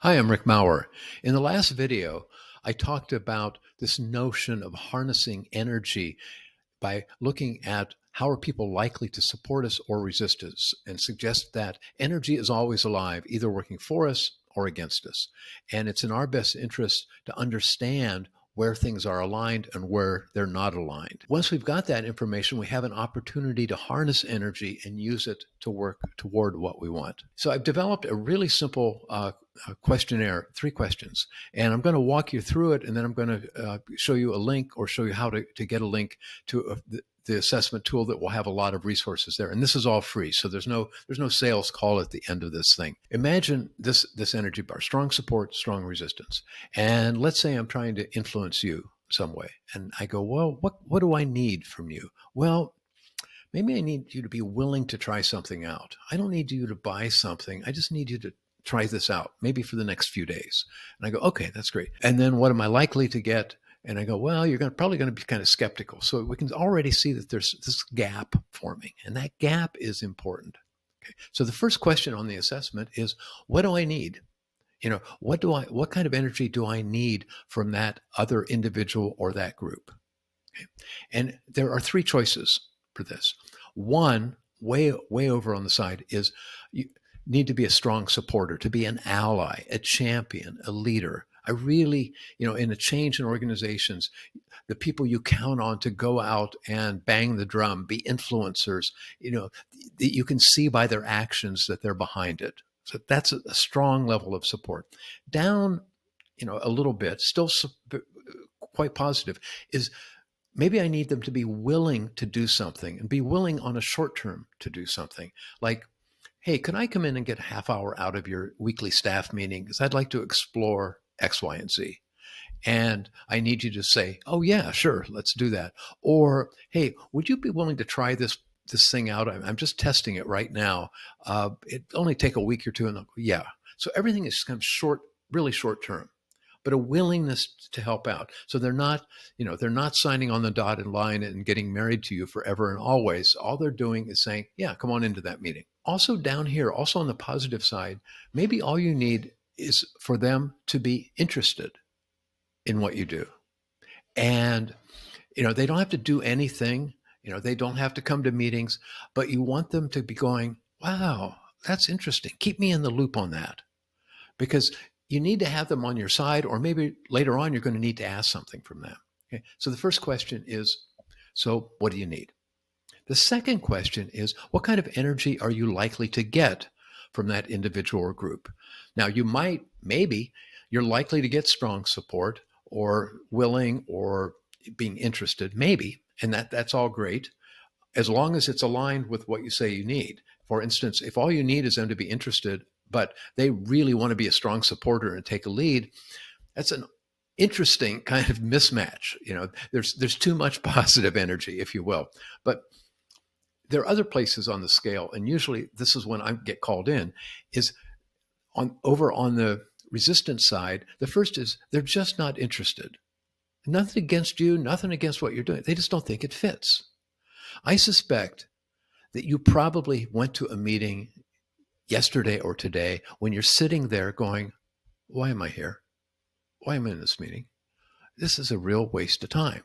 Hi, I'm Rick Maurer. In the last video, I talked about this notion of harnessing energy by looking at how are people likely to support us or resist us, and suggest that energy is always alive, either working for us or against us. And it's in our best interest to understand where things are aligned and where they're not aligned. Once we've got that information, we have an opportunity to harness energy and use it to work toward what we want. So I've developed a really simple questionnaire, 3 questions, and I'm going to walk you through it, and then I'm going to show you a link, or show you how to get a link to the assessment tool that will have a lot of resources there. And this is all free, so there's no sales call at the end of this thing. Imagine this energy bar: strong support, strong resistance. And let's say I'm trying to influence you some way, and I go, well, what do I need from you? Well, maybe I need you to be willing to try something out. I don't need you to buy something. I just need you to try this out, maybe for the next few days. And I go, okay, that's great. And then what am I likely to get? And I go, well, you're probably going to be kind of skeptical. So we can already see that there's this gap forming, and that gap is important. Okay. So the first question on the assessment is, what do I need? What kind of energy do I need from that other individual or that group? Okay. And there are 3 choices for this. One, way over on the side, is you need to be a strong supporter, to be an ally, a champion, a leader. I really, in a change in organizations, the people you count on to go out and bang the drum, be influencers, you can see by their actions that they're behind it. So that's a strong level of support. Down, a little bit, still quite positive, is maybe I need them to be willing to do something, and be willing on a short term to do something. Like, hey, can I come in and get a half hour out of your weekly staff meeting? Because I'd like to explore X, Y, and Z. And I need you to say, oh yeah, sure, let's do that. Or, hey, would you be willing to try this thing out? I'm just testing it right now. It only take a week or two. And yeah. So everything is kind of short, really short term, but a willingness to help out. So they're not signing on the dotted line and getting married to you forever and always. All they're doing is saying, yeah, come on into that meeting. Also down here, also on the positive side, maybe all you need is for them to be interested in what you do. And, they don't have to do anything. They don't have to come to meetings, but you want them to be going, wow, that's interesting. Keep me in the loop on that. Because you need to have them on your side, or maybe later on you're going to need to ask something from them. Okay? So the first question is, so what do you need? The second question is, what kind of energy are you likely to get from that individual or group? Now, maybe you're likely to get strong support, or willing, or being interested, maybe, and that's all great, as long as it's aligned with what you say you need. For instance, if all you need is them to be interested, but they really want to be a strong supporter and take a lead, that's an interesting kind of mismatch. There's too much positive energy, if you will. But there are other places on the scale, and usually this is when I get called in, is over on the resistance side. The first is they're just not interested. Nothing against you, nothing against what you're doing. They just don't think it fits. I suspect that you probably went to a meeting yesterday or today when you're sitting there going, why am I here? Why am I in this meeting? This is a real waste of time.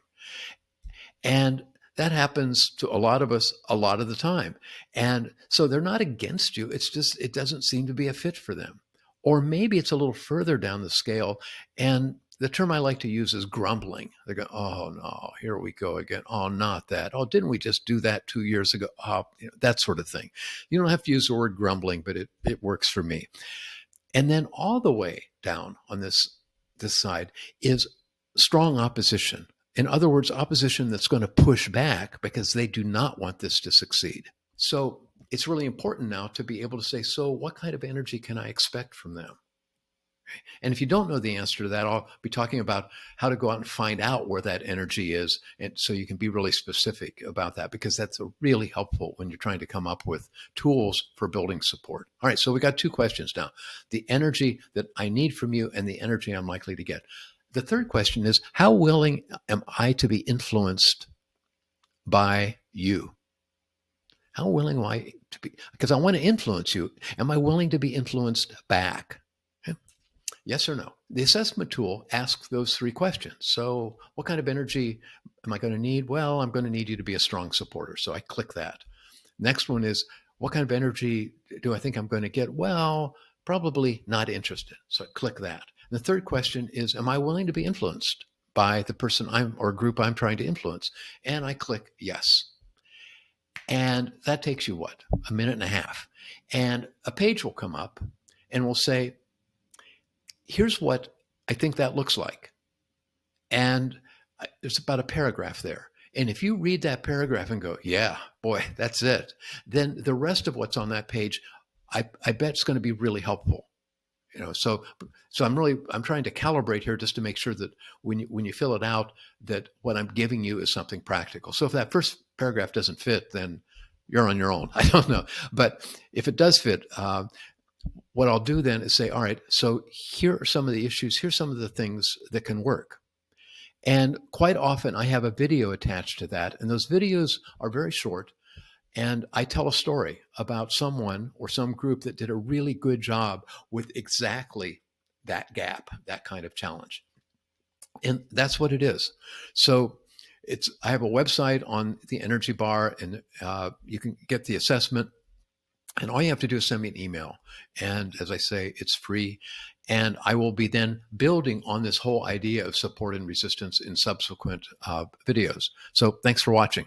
And that happens to a lot of us a lot of the time. And so they're not against you. It's just, it doesn't seem to be a fit for them. Or maybe it's a little further down the scale, and the term I like to use is grumbling. They go, oh no, here we go again. Oh, not that. Oh, didn't we just do that 2 years ago? Oh, that sort of thing. You don't have to use the word grumbling, but it works for me. And then all the way down on this side is strong opposition. In other words, opposition that's going to push back because they do not want this to succeed. So it's really important now to be able to say, so what kind of energy can I expect from them? And if you don't know the answer to that, I'll be talking about how to go out and find out where that energy is. And so you can be really specific about that, because that's really helpful when you're trying to come up with tools for building support. All right, so we got 2 questions now: the energy that I need from you and the energy I'm likely to get. The third question is, how willing am I to be influenced by you? How willing am I to be? Because I want to influence you. Am I willing to be influenced back? Okay. Yes or no? The assessment tool asks those three questions. So, what kind of energy am I going to need? Well, I'm going to need you to be a strong supporter. So I click that. Next one is, what kind of energy do I think I'm going to get? Well, probably not interested. So I click that. And the third question is, am I willing to be influenced by the person I'm or group I'm trying to influence? And I click yes. And that takes you what? A minute and a half. And a page will come up and will say, here's what I think that looks like. And there's about a paragraph there. And if you read that paragraph and go, yeah, boy, that's it, then the rest of what's on that page, I bet it's going to be really helpful. So I'm trying to calibrate here just to make sure that when you fill it out, that what I'm giving you is something practical. So if that first paragraph doesn't fit, then you're on your own. I don't know. But if it does fit, what I'll do then is say, all right, so here are some of the issues. Here's some of the things that can work. And quite often I have a video attached to that. And those videos are very short. And I tell a story about someone or some group that did a really good job with exactly that gap, that kind of challenge. And that's what it is. So I have a website on the Energy Bar, and you can get the assessment. And all you have to do is send me an email. And as I say, it's free. And I will be then building on this whole idea of support and resistance in subsequent videos. So thanks for watching.